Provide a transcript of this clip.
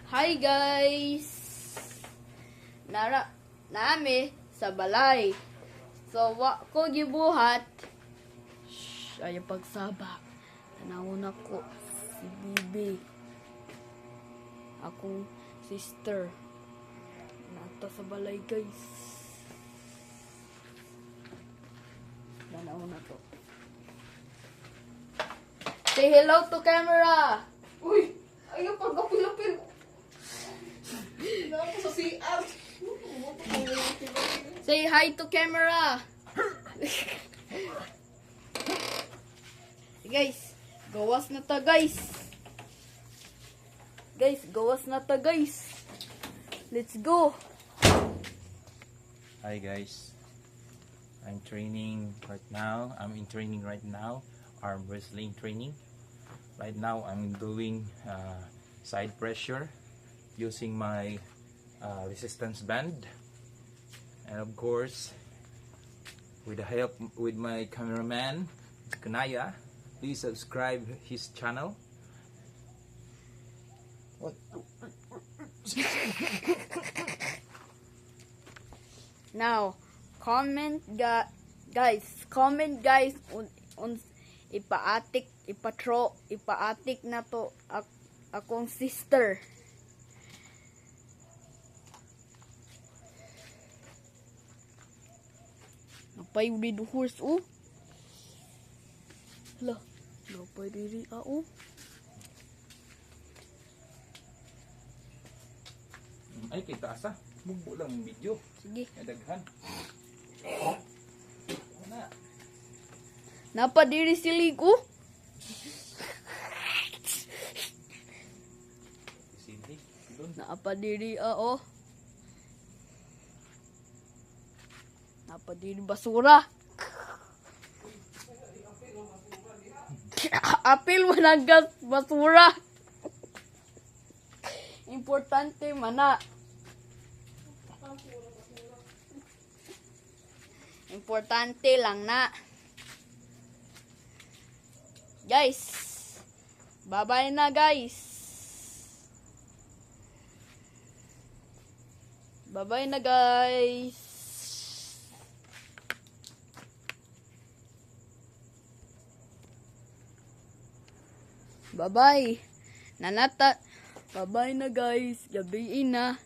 Hi guys! Nami sa balay. So, wa ko gibuhat. Shhh, ayaw pagsaba. Tanawon ako si Bibi. Akong sister. Nata sa balay guys. Tanawon na to. Say hello to camera! Uy! Ayaw pag-apil-apil. Ako sa CR. Say hi to camera! Guys, gawas na ta guys. Guys, gawas na ta guys. Let's go. Hi guys, I'm training right now. I'm in training right now, arm wrestling training. Right now I'm doing side pressure using my resistance band, and of course with the help with my cameraman Kanaya. Please subscribe his channel. Now, comment guys on ipaatik na to akong sister. Napay uli duhurs Hala, napay diri Ay, kay taas Bugbo lang ang video. Sige. May daghan. Wala. Napa diri silig Sindi. Doon. Napa diri Napa diri basura. Apil mo nagas basura. Importante mana. Importante lang na. Guys, bye-bye na guys. Bye-bye na guys. Bye-bye. Nanata. Bye-bye na guys. Gabi na.